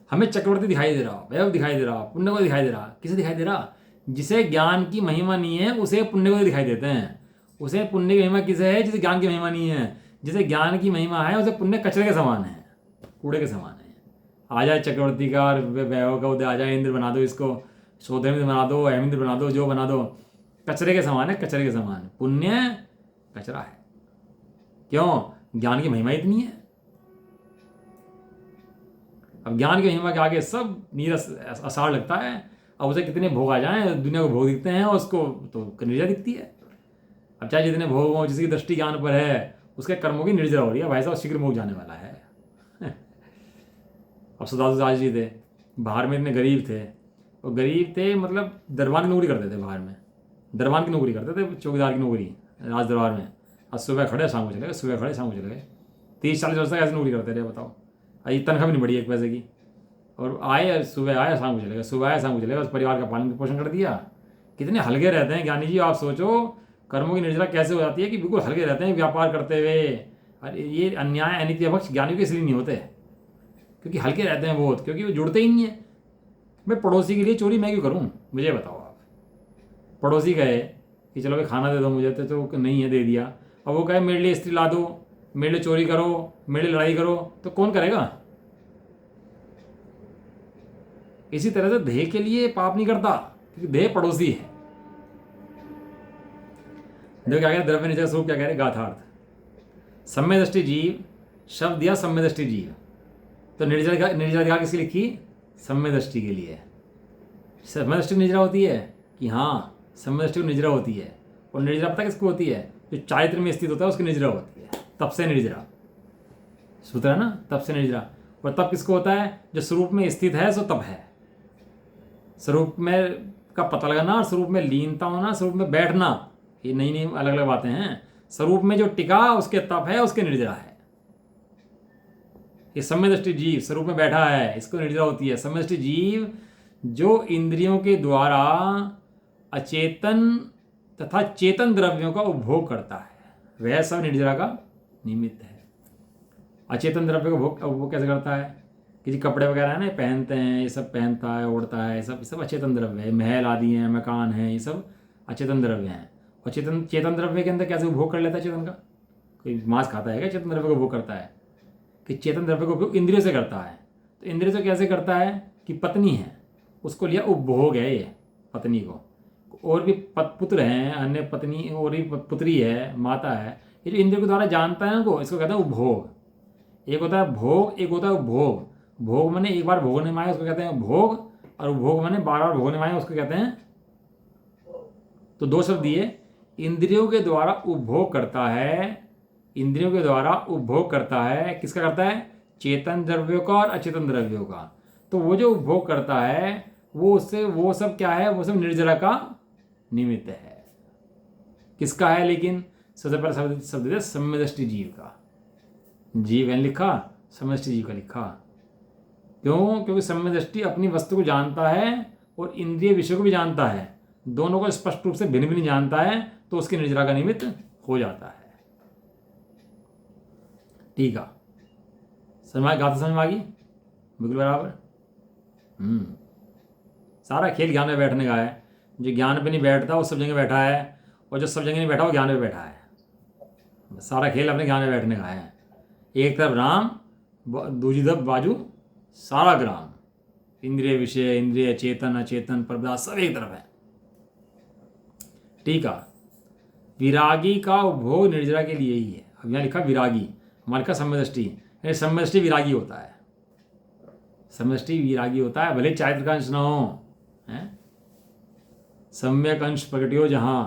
हमें चक्रवर्ती दिखाई दे रहा, वैभव दिखाई दे रहा, पुण्य को दिखाई दे रहा। किसे दिखाई दे रहा? जिसे ज्ञान की महिमा नहीं है उसे पुण्य को दिखाई देते हैं। उसे पुण्य की महिमा किसे है? जिसे ज्ञान की महिमा नहीं है। जिसे ज्ञान की महिमा है उसे पुण्य कचरे के समान है, कूड़े के समान है। आ जाए चक्रवर्ती का और वैभव का उदय, आ जाए इंद्र बना दो, इसको शोधेंद्र बना दो, हेमेंद्र बना दो, जो बना दो, कचरे के समान है, कचरे के समान। पुण्य कचरा है। क्यों? ज्ञान की महिमा इतनी है। अब ज्ञान की महिमा के आगे सब नीरस आसार लगता है। अब उसे कितने भोग आ जाएं, दुनिया को भोग दिखते हैं, उसको तो निर्जरा दिखती है। अब चाहे जितने भोग हों, जिसकी दृष्टि ज्ञान पर है उसके कर्मों की निर्जरा हो रही है। भाई साहब शीघ्र मोक्ष जाने वाला है। अब सुदास जी थे, बाहर में इतने गरीब थे, और गरीब थे मतलब दरबार की नौकरी करते थे, बाहर में दरबार की नौकरी करते थे, चौकीदार की नौकरी राज दरबार में। आज सुबह खड़े शाम को चले गए, सुबह खड़े शाम को चले गए। 30-40 वर्ष तक ऐसी नौकरी करते रहे, बताओ। अभी तनख्वाह भी नहीं बढ़ी एक पैसे की। और आए, सुबह आए शाम को चले गए, सुबह आए शाम को चले गए, बस परिवार का पालन पोषण कर दिया। कितने हल्के रहते हैं ज्ञानी जी। आप सोचो कर्मों की निर्जरा कैसे हो जाती है कि बिल्कुल हल्के रहते हैं व्यापार करते हुए। अरे ये अन्याय अनित्य पक्ष ज्ञानियों के इसलिए नहीं होते क्योंकि हल्के रहते हैं बहुत, क्योंकि वो जुड़ते ही नहीं है। मैं पड़ोसी के लिए चोरी मैं क्यों करूँ? मुझे बताओ आप। पड़ोसी कहे कि चलो भाई खाना दे दो मुझे, तो नहीं है, दे दिया। अब वो कहे मेरे लिए स्त्री ला दो, मेरे लिए चोरी करो, मेरे लिए लड़ाई करो, तो कौन करेगा? इसी तरह से देह के लिए पाप नहीं करता क्योंकि देह पड़ोसी है। देखो क्या कह रहे द्रव्य निजक स्वरूप, क्या कह रहे गाथार्थ। सम्य दृष्टि जीव शब्द दिया, सम्य दृष्टि जीव। तो निर्जरा किसकी लिखी? सम्य दृष्टि के लिए। सम्य दृष्टि निर्जरा होती है कि हाँ, सम्य दृष्टि को निर्जरा होती है। और निर्जरा पता किसको होती है? जो चारित्र में स्थित होता है उसकी निर्जरा होती है। तप से निर्जरा सूत्र है ना, तप से निर्जरा। और तप किसको होता है? जो स्वरूप में स्थित है सो तप है। स्वरूप में का पता लगाना, स्वरूप में लीनता होना, स्वरूप में बैठना, ये नई नई अलग अलग बातें हैं। स्वरूप में जो टिका उसके तप है, उसके निर्जरा है। ये सम्य दृष्टि जीव स्वरूप में बैठा है, इसको निर्जरा होती है। सम्य दृष्टि जीव जो इंद्रियों के द्वारा अचेतन तथा चेतन द्रव्यों का उपभोग करता है, वह सब निर्जरा का निमित्त है। अचेतन द्रव्य का उपभोग कैसे करता है? किसी कपड़े वगैरह है ना, पहनते हैं, ये सब पहनता है, ओढ़ता है, ये सब अचेतन द्रव्य है। महल आदि हैं, मकान हैं, ये सब अचेतन द्रव्य हैं। और चेतन द्रव्य के अंदर कैसे उपभोग कर लेता है चेतन का? कोई मांस खाता है क्या चेतन द्रव्य का उपभोग करता है? कि चेतन द्रव्य का उपयोग इंद्रियों से करता है। तो इंद्रियों से कैसे करता है? कि पत्नी है, उसको लिया उपभोग है ये पत्नी को। और भी पुत्र हैं, अन्य पत्नी और भी पुत्री है, माता है। ये जो इंद्रियों के द्वारा जानता है उनको, इसको कहते हैं उपभोग। एक होता है भोग, एक होता है उपभोग। भोग माने एक बार भोगने में आए उसको कहते हैं भोग, और उपभोग माने बार बार भोगने में आए उसको कहते हैं। तो दो शब्द दिए। इंद्रियों के द्वारा उपभोग करता है, इंद्रियों के द्वारा उपभोग करता है। किसका करता है? चेतन द्रव्यों का और अचेतन द्रव्यों का। तो वो जो उपभोग करता है वो उससे वो सब क्या है? वो सब निर्जरा का निमित्त है। किसका है? लेकिन सबसे पहले शब्द दिया सम्य दृष्टि जीव का। जीव है लिखा, सम्य दृष्टि जीव का लिखा। क्यों? क्योंकि सम्य दृष्टि अपनी वस्तु को जानता है और इंद्रिय विषय को भी जानता है। दोनों को स्पष्ट रूप से भिन्न भिन्न जानता है, तो उसकी निर्जरा का निमित्त हो जाता है। ठीक है, समझ गाता समझ में आ गई? बिल्कुल बराबर। सारा खेल ज्ञान में बैठने का है। जो ज्ञान पे नहीं बैठता वो सब जगह बैठा है, और जो सब जगह नहीं बैठा वो ज्ञान पे बैठा है। सारा खेल अपने ज्ञान में बैठने का है। एक तरफ राम, दूसरी तरफ बाजू सारा ग्राम। इंद्रिय विषय, इंद्रिय चेतन अचेतन पदार्थ सब एक तरफ है। ठीक है। विरागी का उपभोग निर्जरा के लिए ही है। अब यहाँ लिखा विरागी, हमारे का सम्य दृष्टि। सम्य दृष्टि विरागी होता है। सम्य दृष्टि विरागी होता है, भले चारित्र का अंश न हो। सम्यक अंश प्रकटियो जहां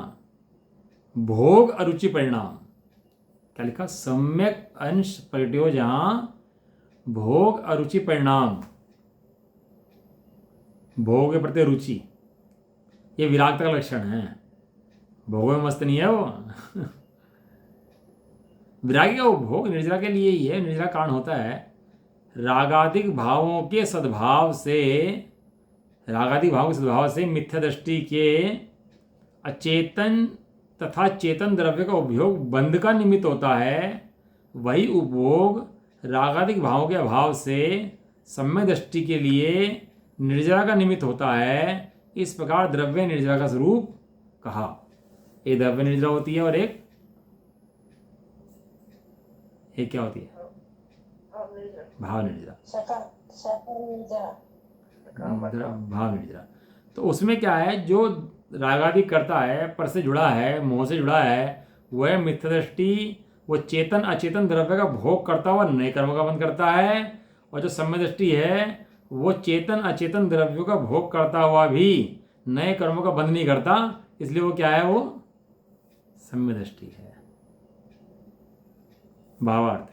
भोग अरुचि परिणाम। क्या लिखा? सम्यक अंश प्रकटियो जहां भोग अरुचि परिणाम। भोग के प्रति रुचि, ये विरागता का लक्षण है। भोग में मस्त नहीं है वो। विरागी का उपभोग निर्जरा के लिए ही है। निर्जरा कारण होता है रागादिक भावों के सद्भाव से मिथ्या दृष्टि के अचेतन तथा चेतन द्रव्य का उपयोग बंध का निमित्त होता है। वही उपभोग रागादिक भावों के अभाव से सम्यक दृष्टि के लिए निर्जरा का निमित्त होता है, इस प्रकार द्रव्य निर्जरा का स्वरूप कहा। एक द्रव्य निर्जरा होती है और एक क्या होती है? भाव निर्जरा। भाव निर्जरा। काम मतलब भाव निर्जरा। तो उसमें क्या है, जो रागादि करता है, पर से जुड़ा है, मोह से जुड़ा है, वह मिथ्या दृष्टि, वो चेतन अचेतन द्रव्य का भोग करता हुआ नए कर्मों का बंध करता है। और जो सम्य दृष्टि है वो चेतन अचेतन द्रव्यों का भोग करता हुआ भी नए कर्मों का बंध नहीं करता, इसलिए वो क्या है, वो सम्य दृष्टि है। भावार्थ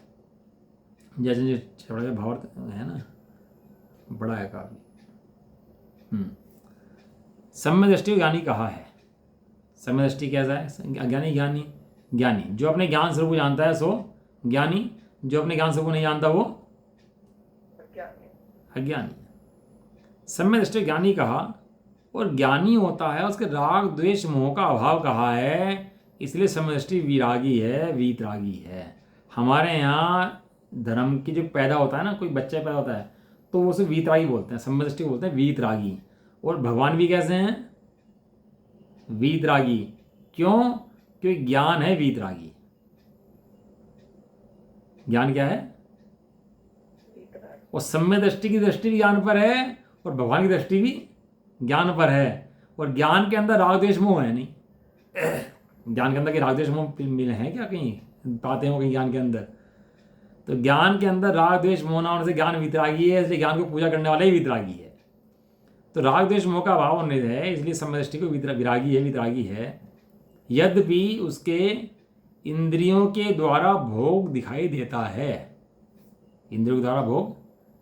जैसे छोटा भावार्थ है ना, बड़ा है काफी। सम्य दृष्टि को ज्ञानी कहा है। सम्य दृष्टि कैसा है? अज्ञानी ज्ञानी। ज्ञानी जो अपने ज्ञान स्वरूप को जानता है सो ज्ञानी, जो अपने ज्ञान स्वरूप को नहीं जानता वो अज्ञानी। सम्य दृष्टि ज्ञानी कहा, और ज्ञानी होता है उसके राग द्वेष मोह का अभाव कहा है, इसलिए सम्य दृष्टि विरागी है, वीतरागी है। हमारे यहाँ धर्म की जो पैदा होता है ना, कोई बच्चा पैदा होता है तो वो उसे वीतरागी बोलते हैं, सम्य दृष्टि बोलते हैं वीतरागी। और भगवान भी कैसे हैं? वीतरागी। क्यों? क्योंकि ज्ञान है वीतरागी। ज्ञान क्या है? और सम्य दृष्टि की दृष्टि भी ज्ञान पर है और भगवान की दृष्टि भी ज्ञान पर है। और ज्ञान के अंदर राग द्वेष मोह है नहीं। ज्ञान के अंदर के राग द्वेष मोह मिले हैं क्या? कहीं पाते हो कहीं ज्ञान के अंदर? तो ज्ञान के अंदर राग द्वेष मोह ना होने से ज्ञान वीतरागी है, इसलिए ज्ञान को पूजा करने वाला ही वीतरागी है। तो राग द्वेष मोह का अभाव होने से है, इसलिए सम्य दृष्टि को विरागी है, वीतरागी है। यद्यपि उसके इंद्रियों के द्वारा भोग दिखाई देता है, इंद्रियों के द्वारा भोग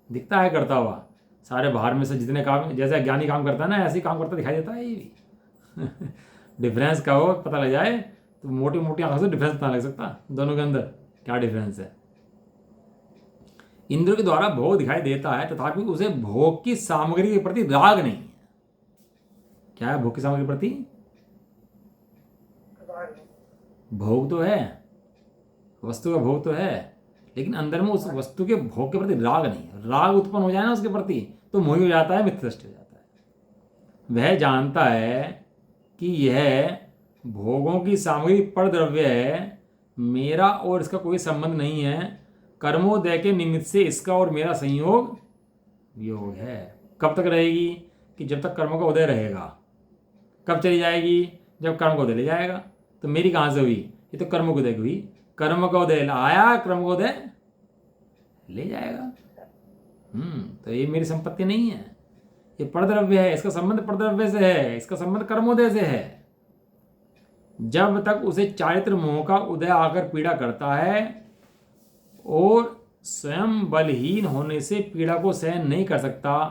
दिखता है करता हुआ, सारे बाहर में से जितने काम, जैसे अज्ञानी काम करता है ना, ऐसे ही काम करता दिखाई देता है ये भी। डिफरेंस का हो पता लग जाए तो मोटी मोटी आंखों से डिफरेंस पता लग सकता दोनों के अंदर क्या डिफरेंस है। इंद्रियों के द्वारा भोग दिखाई देता है, तथापि उसे भोग की सामग्री के प्रति राग नहीं है। क्या है भोग की सामग्री के प्रति? भोग तो है, वस्तु का भोग तो है, लेकिन अंदर में उस वस्तु के भोग के प्रति राग नहीं है। राग उत्पन्न हो जाए ना उसके प्रति तो मोही हो जाता है, मिथ्या दृष्टि हो जाता है। वह जानता है कि यह भोगों की सामग्री पर द्रव्य है, मेरा और इसका कोई संबंध नहीं है, कर्मोदय के निमित्त से इसका और मेरा संयोग योग है। कब तक रहेगी? कि जब तक कर्मों का उदय रहेगा। कब चली जाएगी? जब कर्म का उदय ले जाएगा। तो मेरी कहाँ से हुई? ये तो कर्म का उदय हुई। कर्म का उदय आया, कर्म का उदय ले जाएगा। तो ये मेरी संपत्ति नहीं है, ये परद्रव्य है, इसका संबंध परद्रव्य से है, इसका संबंध कर्मोदय से है। जब तक उसे चारित्र मोह का उदय आकर पीड़ा करता है और स्वयं बलहीन होने से पीड़ा को सहन नहीं कर सकता,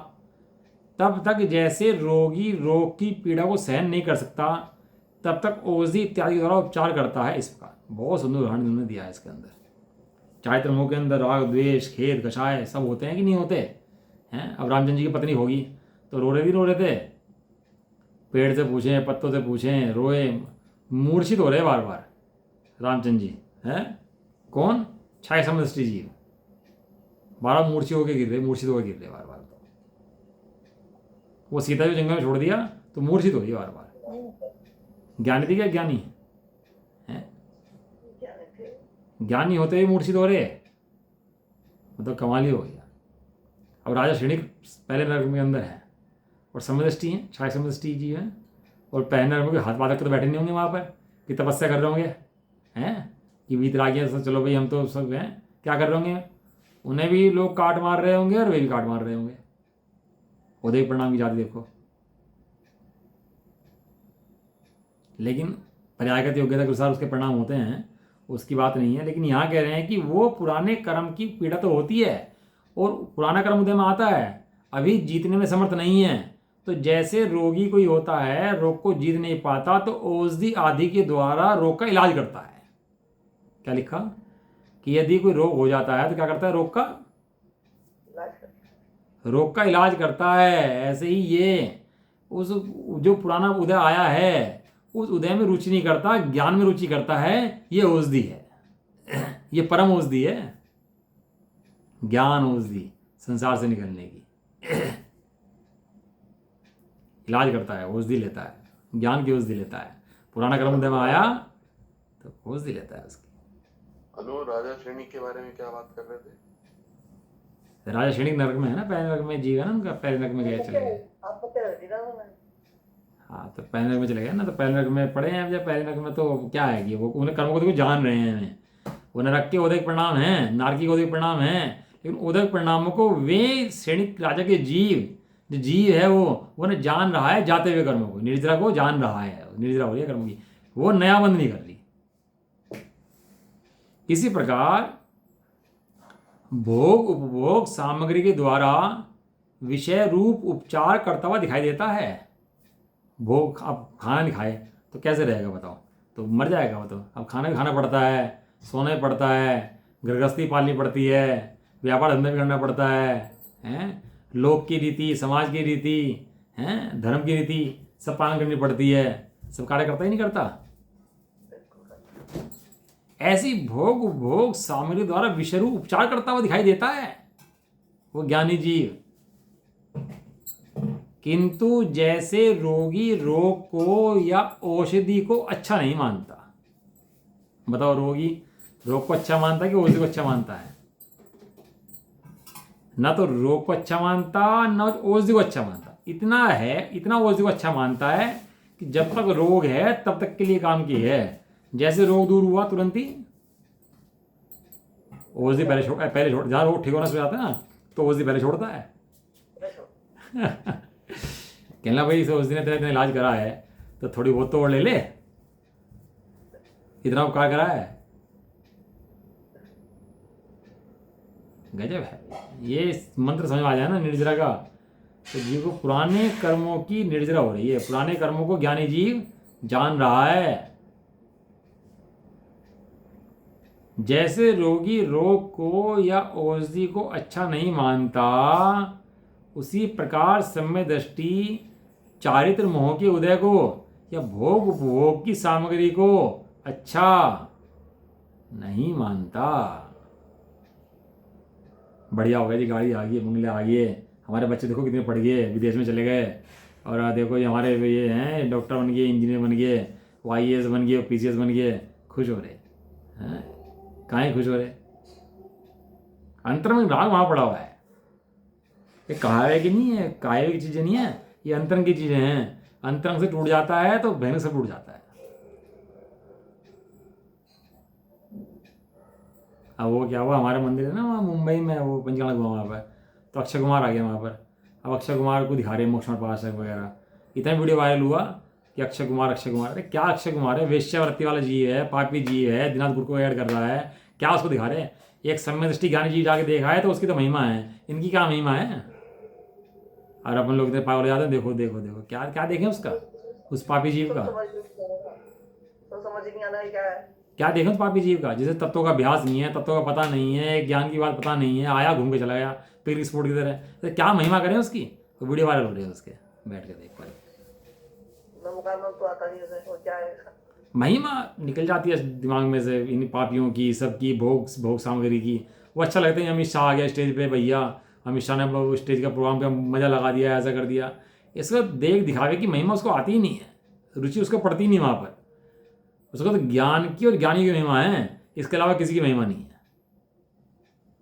तब तक जैसे रोगी रोग की पीड़ा को सहन नहीं कर सकता, तब तक औषधि इत्यादि द्वारा उपचार करता है। इस प्रकार बहुत सुंदर उदाहरण उन्होंने दिया है इसके अंदर। चारित्र मोह के अंदर राग द्वेष खेद कषाय सब होते हैं कि नहीं होते हैं? अब रामचंद्र जी की पत्नी होगी तो रो रहे थे, पेड़ से पूछें, पत्तों से पूछें, रोए, मूर्छित हो रहे बार बार रामचंद्र जी हैं। कौन? छाया समदृष्टि जी बारह मूर्छित होकर गिर रहे बार बार। तो वो सीता जो जंगल में छोड़ दिया तो मूर्छित हो रही है बार बार। ज्ञानी थी क्या? ज्ञानी है, ज्ञानी होते ही मूर्छित हो रहे, मतलब कमाल ही हो गया। अब राजा श्रेणी पहले नरक में अंदर है और समदृष्टि है, छाया समदृष्टि जी है, और पहले नरक में हाथ पादक तो बैठे नहीं होंगे वहाँ पर कि तपस्या कर रहे होंगे हैं कि वीतरागी सब, चलो भाई हम तो सब हैं, क्या कर रहे होंगे? उन्हें भी लोग काट मार रहे होंगे और वे भी काट मार रहे होंगे। उदय परिणाम की जाति देखो। लेकिन पर्यायगत योग्यता के अनुसार उसके परिणाम होते हैं, उसकी बात नहीं है। लेकिन यहाँ कह रहे हैं कि वो पुराने कर्म की पीड़ा तो होती है और पुराना कर्म उदय में आता है, अभी जीतने में समर्थ नहीं है। तो जैसे रोगी कोई होता है, रोग को जीत नहीं पाता, तो औषधि आदि के द्वारा रोग का इलाज करता है। क्या लिखा? कि यदि कोई रोग हो जाता है तो क्या करता है? रोग का इलाज करता है। ऐसे ही ये उस जो पुराना उदय आया है उस उदय में रुचि नहीं करता, ज्ञान में रुचि करता है। ये औषधि है, ये परम औषधि है, ज्ञान औषधि संसार से निकलने की। इलाज करता है, औषधि लेता है, ज्ञान की औषधि लेता है। पुराना कर्म उदय में आया तो औषधि लेता है उसकी। हेलो, राजा श्रेणी के बारे में क्या बात कर रहे थे? राजा श्रेणी नरक में है ना, पहले नरक में जीव है ना उनका, पहले नरक में गए चले गए। आपको क्या रहती ना मैं हाँ तो पहले नरक में चले गए ना, तो पहले नरक में पड़े हैं। जब पहले नरक में तो क्या है कि वो उन्हें कर्मों को तो जान रहे हैं हमें, वो नरक के उदय परिणाम हैं, नारकी के उदय परिणाम हैं। लेकिन उदय परिणामों को वे श्रेणी राजा के जीव, जो जीव है वो ने जान रहा है, जाते हुए कर्मों को, निर्जरा को जान रहा है, निर्जरा हो रही है कर्मों की, वो नया बंद नहीं कर रही। इसी प्रकार भोग उपभोग सामग्री के द्वारा विषय रूप उपचार करता हुआ दिखाई देता है। भोग, अब खाना नहीं खाए तो कैसे रहेगा बताओ, तो मर जाएगा वो तो। अब खाना भी खाना पड़ता है, सोना भी पड़ता है, गृहस्थी पालनी पड़ती है, व्यापार धंधा भी करना पड़ता है, हैं, लोक की रीति, समाज की रीति, हैं, धर्म की रीति सब पालन करनी पड़ती है। सब कार्य करता ही नहीं करता। ऐसी भोग उपभोग सामग्री द्वारा विषय रूप उपचार करता हुआ दिखाई देता है वो ज्ञानी जीव। किंतु जैसे रोगी रोग को या औषधि को अच्छा नहीं मानता। बताओ, रोगी रोग को अच्छा मानता है कि औषधि को अच्छा मानता है? ना तो रोग को अच्छा मानता, ना औषधि को अच्छा मानता। इतना है, इतना औषधि को अच्छा मानता है कि जब तक रोग है तब तक के लिए काम की है। जैसे रोग दूर हुआ तुरंत ही औषधि पहले छोड़, जहाँ रोग ठीक होना शुरू जाता है ना तो औषधि पहले छोड़ता है। कहना भाई, इस औषधि ने तेरा इलाज करा है तो थोड़ी बहुत तो और ले ले, इतना उपकार करा है। गजब है। ये मंत्र समझ में आ जाए ना निर्जरा का, तो जीव को पुराने कर्मों की निर्जरा हो रही है। पुराने कर्मों को ज्ञानी जीव जान रहा है। जैसे रोगी रोग को या औषधि को अच्छा नहीं मानता, उसी प्रकार सम्य दृष्टि चारित्र मोह के उदय को या भोग उपभोग की सामग्री को अच्छा नहीं मानता। बढ़िया हो गया जी, गाड़ी आ गई, बंगले आ गए, हमारे बच्चे देखो कितने पढ़ गए, विदेश में चले गए, और देखो ये हमारे ये हैं डॉक्टर बन गए, इंजीनियर बन गए, IAS बन गए, PCS बन गए, खुश हो रहे हैं। काहे खुश हो रहे? अंतर में राग वहाँ पड़ा हुआ है। ये कहावे की नहीं है, काहे की चीज़ें नहीं है, ये अंतरंग की चीज़ें हैं। अंतरंग से टूट जाता है तो भयंकर से टूट जाता है। अब वो क्या हुआ, हमारे मंदिर है ना वहाँ मुंबई में, वो पंचगाड़ा घुमा वहाँ पर, तो अक्षय कुमार आ गया वहाँ पर। अब अक्षय कुमार को दिखा रहे हैं मोक्षण पाशक वगैरह, इतना वीडियो वायरल हुआ कि अक्षय कुमार, अक्षय कुमार। अरे क्या अक्षय कुमार है? वेश्यावृत्ति वाला जीव है, पापी जीव है, दिनाथ गुरु को ऐड कर रहा है, क्या उसको दिखा रहे हैं? एक सम्य दृष्टि ज्ञानी जीव जाके देखा है तो उसकी तो महिमा है, इनकी क्या महिमा है? और अपन लोग पागल जाते हैं, देखो देखो देखो, क्या क्या देखें उसका, उस पापी जीव का तो समझ नहीं आता क्या है। क्या देखें उस पापी जीव का, जिसे तत्वों का अभ्यास नहीं है, तत्वों का पता नहीं है, ज्ञान की बात पता नहीं है, आया घूम के चला गया पिकनिक स्पॉट की तरह। तो क्या महिमा करें उसकी? तो वीडियो वायरल हो रही है उसके, बैठ के देख पाए। तो आता नहीं है, वो क्या है? महिमा निकल जाती है दिमाग में से इन पापियों की, सबकी भोग सामग्री की। वो अच्छा लगता है, अमित शाह आ गया स्टेज पे, भैया अमित शाह ने स्टेज का प्रोग्राम का मजा लगा दिया, ऐसा कर दिया। इसको देख दिखावे की महिमा उसको आती ही नहीं है, रुचि उसको पड़ती नहीं वहाँ पर। उसको तो ज्ञान की और ज्ञानी की महिमा है, इसके अलावा किसी की महिमा नहीं है।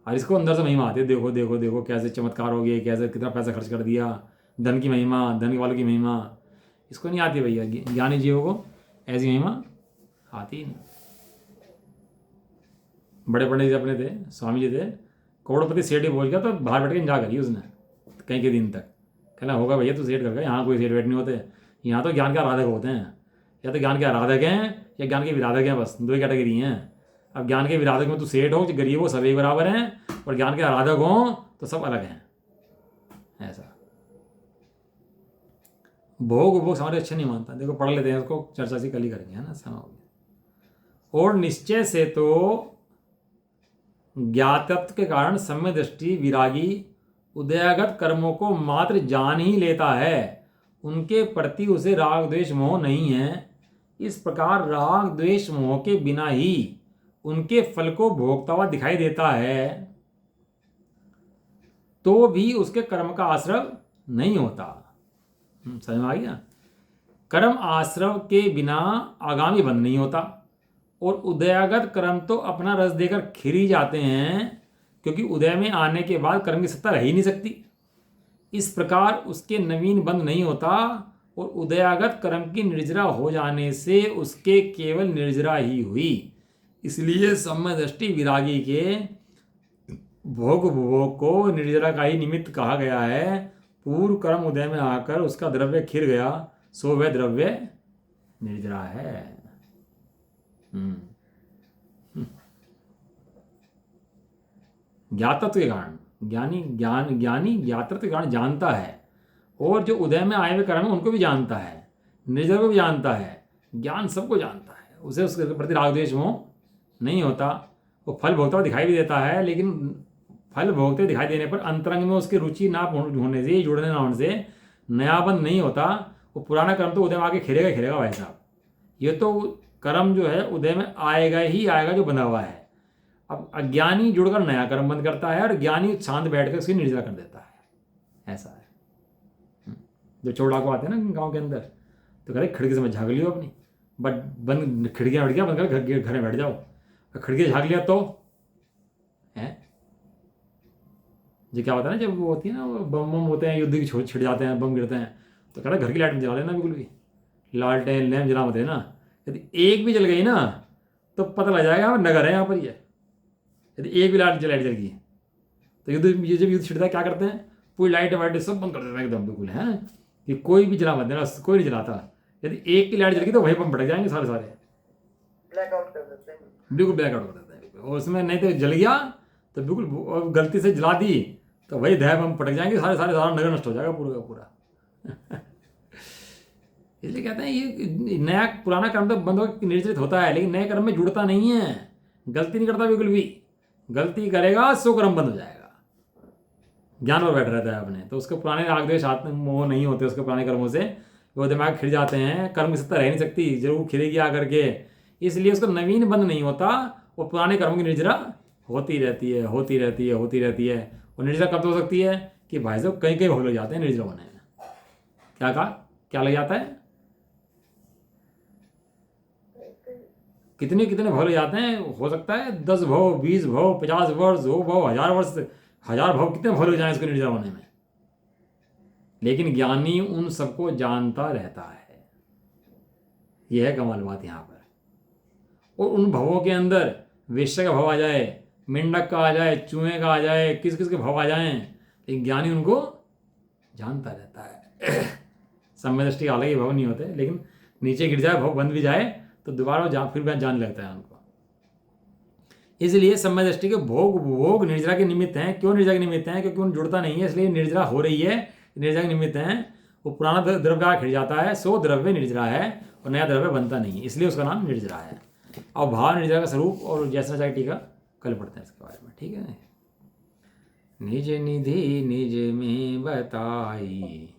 और इसको अंदर से महिमा आती है, देखो देखो देखो कैसे चमत्कार हो गए, कैसे कितना पैसा खर्च कर दिया, धन की महिमा, धन वालों की महिमा। इसको नहीं आती भैया, ज्ञानी जीवों को ऐसी महिमा आती ही नहीं। बड़े पंडित जी अपने थे, स्वामी जी थे, करोड़पति सेठ ही पहुंच गया तो बाहर बैठ के इंतजार करी उसने कई के दिन तक। कहना होगा भैया तू सेठ कर गया, यहाँ कोई सेठ वेठ नहीं होते, यहाँ तो ज्ञान के आराधक होते हैं। या तो ज्ञान के आराधक हैं या ज्ञान के विराधक हैं, बस दो ही कैटेगरी हैं। अब ज्ञान के विराधक में तू सेठ हो, गरीब हो, सभी बराबर हैं, और ज्ञान के आराधक हो तो सब अलग हैं। ऐसा भोग उपभोग हमारे अच्छे नहीं मानता। देखो पढ़ लेते हैं उसको, चर्चा से कल ही करेंगे, है ना, समय हो गया। और निश्चय से तो ज्ञातत्व के कारण सम्य दृष्टि विरागी उदयागत कर्मों को मात्र जान ही लेता है, उनके प्रति उसे राग द्वेष मोह नहीं है। इस प्रकार राग द्वेष मोह के बिना ही उनके फल को भोगता हुआ दिखाई देता है, तो भी उसके कर्म का आश्रय नहीं होता। समझ में आ गया। कर्म आश्रव के बिना आगामी बंध नहीं होता, और उदयागत कर्म तो अपना रस देकर खिर ही जाते हैं, क्योंकि उदय में आने के बाद कर्म की सत्ता रह ही नहीं सकती। इस प्रकार उसके नवीन बंध नहीं होता, और उदयागत कर्म की निर्जरा हो जाने से उसके केवल निर्जरा ही हुई। इसलिए सम्य दृष्टि विरागी के भोग उपभोग को निर्जरा का ही निमित्त कहा गया है। पूर्व कर्म उदय में आकर उसका द्रव्य खिर गया, सो वह द्रव्य निर्जरा है। ज्ञातत्व के कारण ज्ञानी ज्ञातत्व के कारण जानता है, और जो उदय में आए हुए कर्म है उनको भी जानता है, निर्जर को भी जानता है, ज्ञान सबको जानता है, उसे उसके प्रति राग द्वेष मोह नहीं होता। वो फल भोगता हुआ दिखाई भी देता है, लेकिन फल भोगते दिखाई देने पर अंतरंग में उसकी रुचि ना होने से, जुड़ने ना होने से नयाबंध नहीं होता। वो पुराना कर्म तो उदय में आके खिलेगा भाई साहब। ये तो कर्म जो है उदय में आएगा ही आएगा जो बंधा हुआ है। अब अज्ञानी जुड़कर नया कर्म बंद करता है, और ज्ञानी शांत बैठकर उसकी निर्जरा कर देता है। ऐसा है। जो चोड़ा को आते हैं ना गांव के अंदर, तो कहते खिड़की से मत झाँक लियो अपनी, बट बंद खिड़कियाँ बंद कर घर में बैठ जाओ। खिड़की झाँक लिया तो है जी क्या होता है ना, जब वो होती है ना, वो बम होते हैं, युद्ध की छिड़ जाते हैं, बम गिरते हैं, तो कहता घर की लाइट में जला लेना, बिल्कुल भी लालटेन लैम्प जला मत देना। यदि एक भी जल गई ना तो पता लग जाएगा नगर है यहाँ पर। ये यदि एक भी लाइट जल गई तो ये जब युद्ध छिड़ता है क्या करते हैं, पूरी लाइट वाइट सब बंद कर देते हैं एकदम, बिल्कुल है कि कोई भी जला मत देना, कोई नहीं जलाता। यदि एक की लाइट जल गई तो वहीं बम भड़क जाएंगे सारे ब्लैकआउट कर देते हैं, बिल्कुल ब्लैकआउट कर देते हैं। और उसमें नहीं तो जल गया तो बिल्कुल गलती से जला दी तो वही दह बम पटक जाएंगे, सारा नगर नष्ट हो जाएगा पूरा का पूरा। इसलिए कहते हैं ये नया पुराना कर्म तो बंद होकर निर्जरित होता है, लेकिन नए कर्म में जुड़ता नहीं है, गलती नहीं करता बिल्कुल भी। गलती करेगा सो कर्म बंद हो जाएगा, ज्ञान पर बैठ रहता है अपने, तो उसके पुराने राग द्वेष आत्म मोह नहीं होते उसके पुराने कर्मों से, वो दिमाग खिर जाते हैं। कर्म की सत्ता रह नहीं सकती, जरूर खिलेगी आकर के, इसलिए उसका नवीन बंद नहीं होता, वो पुराने कर्मों की निर्जरा होती रहती है। और निर्जरा कब हो सकती है कि भाई साहब कहीं कहीं भोग लग जाते हैं निर्जरा होने में। क्या कहा, क्या लग जाता है, कितने भव ले जाते हैं, हो सकता है 10 भव, 20 भव, 50 वर्ष, 2 भव, 1000 भव, कितने भव ले जाए इसको निर्जरा होने में। लेकिन ज्ञानी उन सबको जानता रहता है, यह है कमाल बात यहाँ पर। और उन भवों के अंदर वेश्या का भव आ जाए, मेंढक का आ जाए, चूहे का आ जाए, किस किस के भव आ जाए, लेकिन ज्ञानी उनको जानता रहता है। सम्य दृष्टि अलग ही भव नहीं होते, लेकिन नीचे गिर जाए भव बंद भी जाए तो दोबारा फिर जान लगता है उनको। इसलिए सम्य दृष्टि के भोग निर्जरा के निमित्त हैं। क्यों निर्जरा के निमित्त हैं? क्योंकि उन जुड़ता नहीं है, इसलिए निर्जरा हो रही है, निर्जरा के निमित्त हैं। वो पुराना द्रव्य खिड़ जाता है, सो द्रव्य निर्जरा है, और नया द्रव्य बनता नहीं है, इसलिए उसका नाम निर्जरा है। और भाव निर्जरा का स्वरूप और जैसा चाहे टीका कल पढ़ते हैं इसके बारे में, ठीक है। निज निधि निज में बताई,